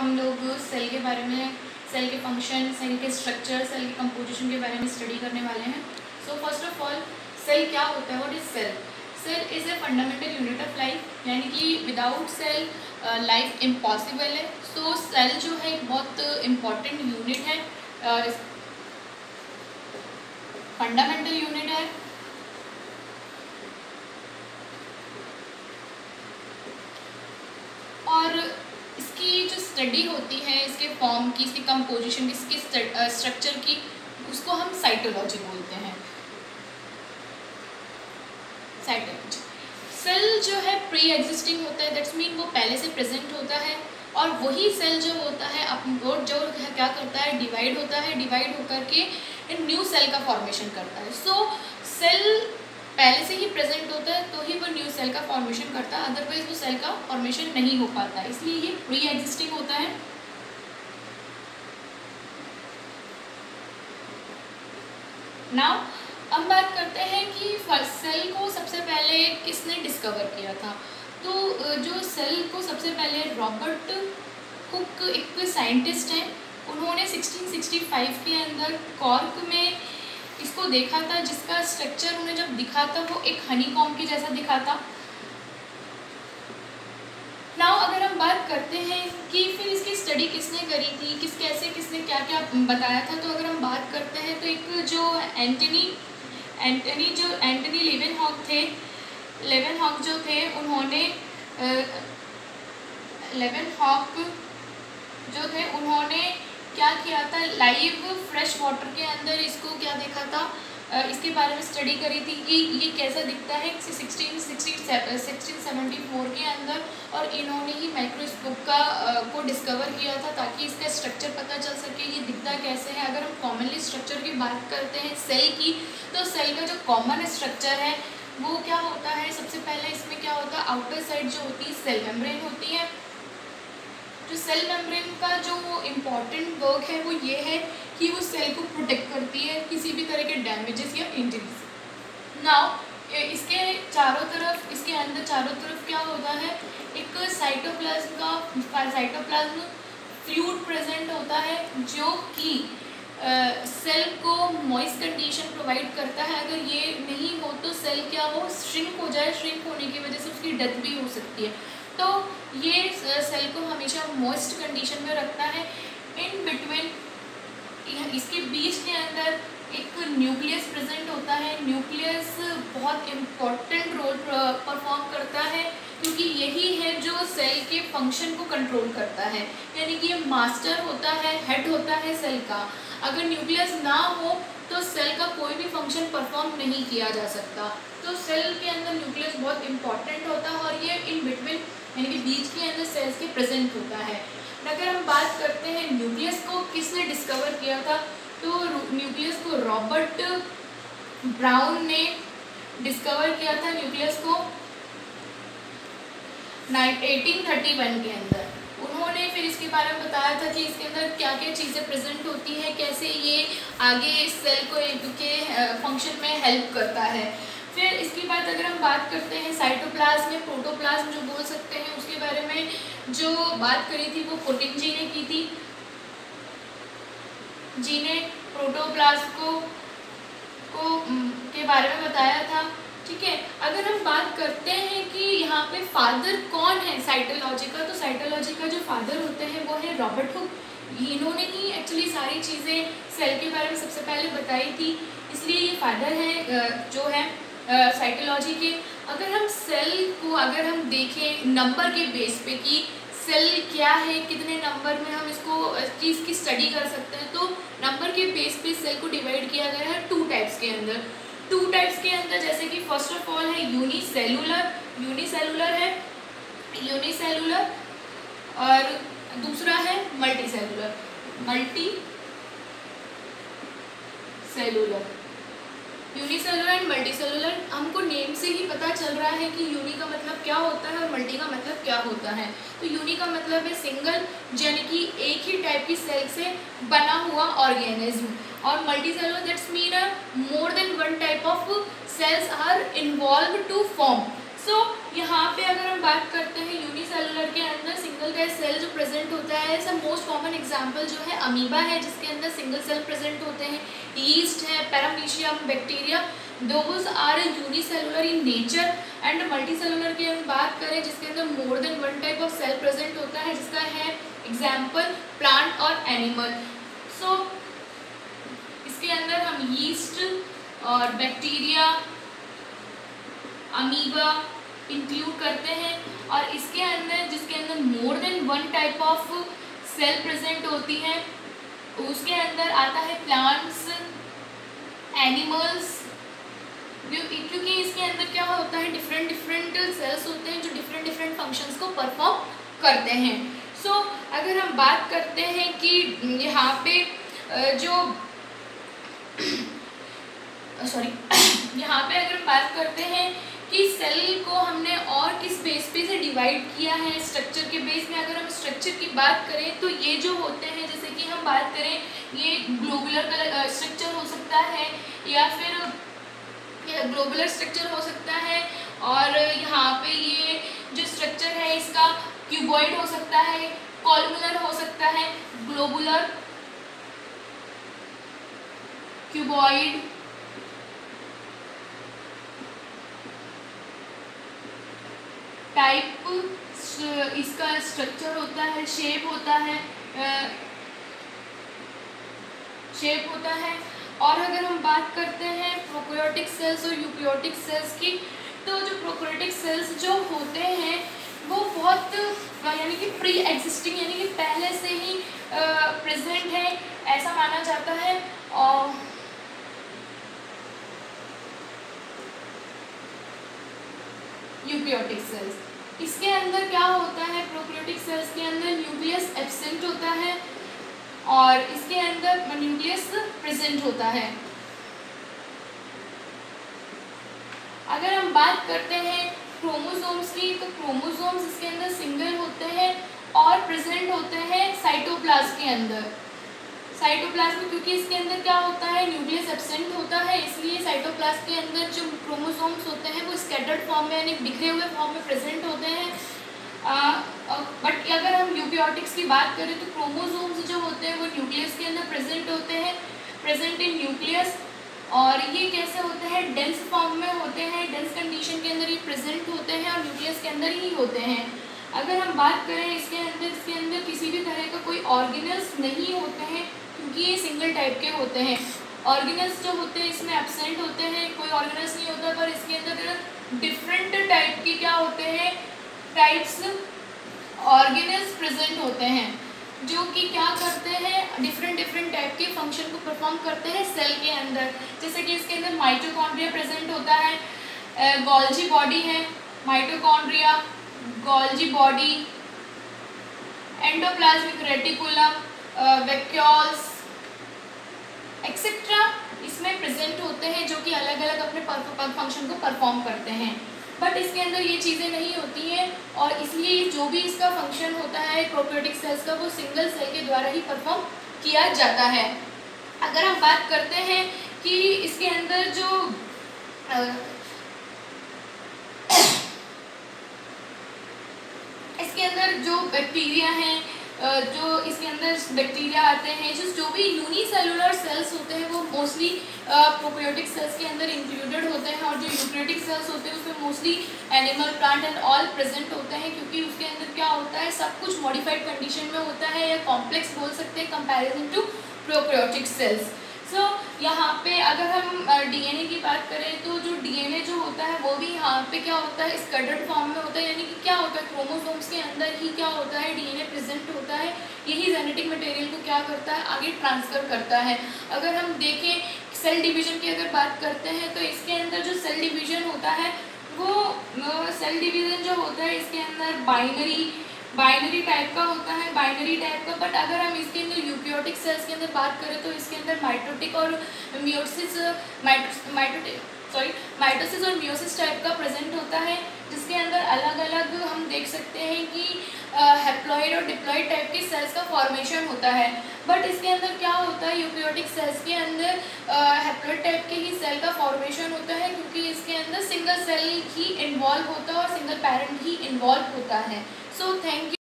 हम लोग सेल के बारे में, सेल के फंक्शन, सेल के स्ट्रक्चर, सेल के कंपोजिशन के बारे में स्टडी करने वाले हैं। So first of all cell क्या होता है, what is cell? Cell is a fundamental unit of life, यानी कि विदाउट सेल लाइफ इम्पॉसिबल है। सो सेल जो है एक बहुत इम्पॉर्टेंट यूनिट है, फंडामेंटल यूनिट है। और इसकी जो स्टडी होती है, इसके फॉर्म की, इसकी कंपोजिशन की, इसकी स्ट्रक्चर की, उसको हम साइटोलॉजी बोलते हैं। साइटोलॉजी। सेल जो है प्री एग्जिस्टिंग होता है, दैट्स मीन वो पहले से प्रेजेंट होता है, और वही सेल जो होता है वो जो क्या करता है, डिवाइड होता है, डिवाइड होकर के न्यू सेल का फॉर्मेशन करता है। सो सेल पहले से ही प्रेजेंट होता है तो ही वो न्यू सेल का फॉर्मेशन करता है, अदरवाइज वो सेल का फॉर्मेशन नहीं हो पाता, इसलिए ये प्री एग्जिस्टिंग होता है। नाउ अब बात करते हैं कि सेल को सबसे पहले किसने डिस्कवर किया था। तो जो सेल को सबसे पहले रॉबर्ट हुक एक साइंटिस्ट हैं, उन्होंने 1665 के अंदर कॉर्क में इसको देखा था, जिसका स्ट्रक्चर उन्हें जब दिखा था वो एक हनीकॉम्ब के जैसा दिखा था। नाउ अगर हम बात करते हैं कि फिर इसकी स्टडी किसने करी थी, किसने क्या क्या बताया था, तो अगर हम बात करते हैं तो एक जो एंटनी लेवेनहॉक जो थे, उन्होंने क्या किया था, लाइव फ्रेश वाटर के अंदर इसको क्या देखा था, इसके बारे में स्टडी करी थी कि ये कैसा दिखता है 1674 के अंदर, और इन्होंने ही माइक्रोस्कोप को डिस्कवर किया था ताकि इसका स्ट्रक्चर पता चल सके, ये दिखता कैसे है। अगर हम कॉमनली स्ट्रक्चर की बात करते हैं सेल की, तो सेल का जो कॉमन स्ट्रक्चर है वो क्या होता है, सबसे पहले इसमें क्या होता है, आउटर साइड जो होती है सेल मेम्ब्रेन होती है। जो सेल मेम्ब्रेन का जो इम्पॉर्टेंट वर्क है वो ये है कि वो सेल को प्रोटेक्ट करती है किसी भी तरह के डैमेजेस या इंजरीज। नाउ इसके अंदर चारों तरफ क्या होता है, एक साइटोप्लाज्म फ्लूइड प्रेजेंट होता है, जो कि सेल को मॉइस्ट कंडीशन प्रोवाइड करता है। अगर ये नहीं हो तो सेल क्या हो, श्रिंक हो जाए, श्रिंक होने की वजह से उसकी डेथ भी हो सकती है। तो ये सेल को हमेशा मॉइस्ट कंडीशन में रखता है। इन बिटवीन इसके बीच के अंदर एक न्यूक्लियस प्रेजेंट होता है। न्यूक्लियस बहुत इम्पोर्टेंट रोल परफॉर्म करता है, क्योंकि यही है जो सेल के फंक्शन को कंट्रोल करता है, यानी कि ये मास्टर होता है, हेड होता है सेल का। अगर न्यूक्लियस ना हो तो सेल का कोई भी फंक्शन परफॉर्म नहीं किया जा सकता। तो सेल के अंदर न्यूक्लियस बहुत इंपॉर्टेंट होता है, और ये इन बिटवीन यानी कि बीच के अंदर सेल्स के प्रेजेंट होता है। अगर हम बात करते हैं न्यूक्लियस को किसने डिस्कवर किया था, तो न्यूक्लियस को रॉबर्ट ब्राउन ने डिस्कवर किया था। न्यूक्लियस को 1831 के अंदर उन्होंने फिर इसके बारे में बताया था कि इसके अंदर क्या क्या चीज़ें प्रेजेंट होती है, कैसे ये आगे सेल को के फंक्शन में हेल्प करता है। फिर इसके बाद अगर हम बात करते हैं साइटोप्लाज्म में प्रोटोप्लाज्म जो बोल सकते हैं, उसके बारे में जो बात करी थी वो पुटिन जी ने की थी। जी ने प्रोटोप्लाज्म को के बारे में बताया था। ठीक है, अगर हम बात करते हैं कि यहाँ पे फादर कौन है साइटोलॉजी का, तो साइटोलॉजी का जो फादर होते हैं वो है रॉबर्ट हुक। इन्होंने ही एक्चुअली सारी चीज़ें सेल के बारे में सबसे पहले बताई थी, इसलिए ये फादर है जो है साइटोलॉजी के। अगर हम सेल को देखें नंबर के बेस पे कि सेल क्या है, कितने नंबर में हम इसकी स्टडी कर सकते हैं, तो नंबर के बेस पे सेल को डिवाइड किया गया है टू टाइप्स के अंदर। जैसे कि फर्स्ट ऑफ ऑल है यूनिसेलुलर है, और दूसरा है मल्टीसेलुलर। यूनिसेलुलर एंड मल्टीसेलुलर, हमको नेम से ही पता चल रहा है कि यूनि का मतलब क्या होता है और मल्टी का मतलब क्या होता है। तो यूनि का मतलब है सिंगल, यानी कि एक ही टाइप की सेल से बना हुआ ऑर्गेनिज्म, और multicellular that's mean more than one type of cells are involved to form. So यहाँ पे अगर हम बात करते हैं यूनिसेलुलर के अंदर सिंगल का सेल जो प्रेजेंट होता है, सब मोस्ट कॉमन एग्जांपल जो है अमीबा है जिसके अंदर सिंगल सेल प्रेजेंट होते हैं, यीस्ट है, paramecium, bacteria, those are unicellular in nature. And multicellular की हम बात करें जिसके अंदर more than one type of cell present होता है, जिसका है एग्जाम्पल प्लांट और एनिमल। सो इसके अंदर हम यीस्ट और बैक्टीरिया, अमीबा इंक्लूड करते हैं। और इसके अंदर जिसके अंदर more than one type of cell present होती है उसके अंदर आता है प्लांट्स, एनिमल्स, क्योंकि इसके अंदर क्या होता है डिफरेंट सेल्स होते हैं जो डिफरेंट फंक्शंस को परफॉर्म करते हैं। सो अगर हम बात करते हैं कि यहाँ पे यहाँ पे अगर हम बात करते हैं कि सेल को हमने और किस बेस पे से डिवाइड किया है, स्ट्रक्चर के बेस में अगर हम स्ट्रक्चर की बात करें तो ये जो होते हैं, जैसे कि हम बात करें ये ग्लोबुलर स्ट्रक्चर हो सकता है या फिर ग्लोबुलर स्ट्रक्चर हो सकता है, और यहाँ पे ये जो स्ट्रक्चर है इसका क्यूबॉइड हो सकता है, कॉलमुलर हो सकता है, ग्लोबुलर, क्यूबॉइड, टाइप इसका स्ट्रक्चर होता है, शेप होता है। और अगर हम बात करते हैं प्रोकैरियोटिक सेल्स और यूकैरियोटिक सेल्स की, तो जो प्रोकैरियोटिक सेल्स जो होते हैं वो बहुत यानी कि प्री एग्जिस्टिंग यानी कि पहले से ही प्रेजेंट है ऐसा माना जाता है। और यूकैरियोटिक सेल्स, इसके अंदर क्या होता है, प्रोकैरियोटिक सेल्स के अंदर न्यूक्लियस एब्सेंट होता है और इसके अंदर न्यूक्लियस प्रेजेंट होता है। अगर हम बात करते हैं क्रोमोसोम्स की, तो क्रोमोसोम्स इसके अंदर सिंगल होते हैं और प्रेजेंट होते हैं साइटोप्लाज्म के अंदर। साइटोप्लाज्म क्योंकि इसके अंदर क्या होता है न्यूक्लियस एब्सेंट होता है, इसलिए साइटोप्लाज्म के अंदर जो क्रोमोसोम्स होते हैं वो स्कैटर्ड फॉर्म में यानी बिखरे हुए फॉर्म में प्रेजेंट होते हैं। बट अगर हम यूकैरियोटिक्स की बात करें तो क्रोमोसोम्स जो होते हैं वो न्यूक्लियस के अंदर प्रेजेंट होते हैं, प्रेजेंट इन न्यूक्लियस। और ये कैसे होते हैं, डेंस फॉर्म में होते हैं, डेंस कंडीशन के अंदर ये प्रेजेंट होते हैं और न्यूक्लियस के अंदर ही होते हैं। अगर हम बात करें इसके अंदर किसी भी तरह का कोई ऑर्गेनल्स नहीं होते हैं क्योंकि ये सिंगल टाइप के होते हैं। ऑर्गेनल्स जो होते हैं इसमें एब्सेंट होते हैं, कोई ऑर्गेनल्स नहीं होता, पर इसके अंदर डिफरेंट टाइप के क्या होते हैं, टाइप्स ऑर्गेनल्स प्रेजेंट होते हैं जो कि क्या करते हैं डिफरेंट टाइप के फंक्शन को परफॉर्म करते हैं सेल के अंदर। जैसे कि इसके अंदर माइटोकॉन्ड्रिया प्रेजेंट होता है, गोल्जी बॉडी है, mitochondria, Golgi body, endoplasmic reticulum, vacuoles etcetera इसमें प्रेजेंट होते हैं जो कि अलग अलग अपने फंक्शन को परफॉर्म करते हैं। बट इसके अंदर ये चीज़ें नहीं होती हैं और इसलिए जो भी इसका फंक्शन होता है प्रोकैरियोटिक सेल्स का वो सिंगल सेल के द्वारा ही परफॉर्म किया जाता है। अगर हम बात करते हैं कि इसके अंदर जो बैक्टीरिया हैं, जो इसके अंदर बैक्टीरिया आते हैं, जो भी यूनिसेलुलर सेल्स होते हैं वो मोस्टली प्रोकैरियोटिक सेल्स के अंदर इंक्लूडेड होते हैं, और जो यूकैरियोटिक सेल्स होते हैं उसमें mostly animal, plant and all present होते हैं क्योंकि उसके अंदर क्या होता है सब कुछ मॉडिफाइड कंडीशन में होता है या कॉम्प्लेक्स बोल सकते हैं कंपैरिजन टू प्रोकैरियोटिक सेल्स। सो यहाँ पे अगर हम डीएनए की बात करें तो जो डीएनए जो होता है वो भी यहाँ पे क्या होता है स्कैटर्ड फॉर्म में होता है, यानी कि क्या होता है क्रोमोसोम्स के अंदर ही क्या होता है डीएनए प्रेजेंट होता है, यही जेनेटिक मटेरियल को क्या करता है आगे ट्रांसफर करता है। अगर हम देखें सेल डिवीजन की अगर बात करते हैं तो इसके अंदर जो सेल डिवीजन होता है वो सेल डिवीजन जो होता है इसके अंदर बाइनरी टाइप का होता है, बाइनरी टाइप का। बट अगर हम इसके अंदर यूकैरियोटिक सेल्स के अंदर बात करें तो इसके अंदर माइटोसिस और मियोसिस टाइप का प्रेजेंट होता है, जिसके अंदर अलग अलग हम देख सकते हैं कि हैप्लॉइड और डिप्लॉइड टाइप के सेल्स का फॉर्मेशन होता है। बट इसके अंदर क्या होता है, यूकैरियोटिक सेल्स के अंदर हैप्लॉइड टाइप के ही सेल का फॉर्मेशन होता है, क्योंकि इसके अंदर सिंगल सेल ही इन्वॉल्व होता है और सिंगल पेरेंट ही इन्वॉल्व होता है। So thank you.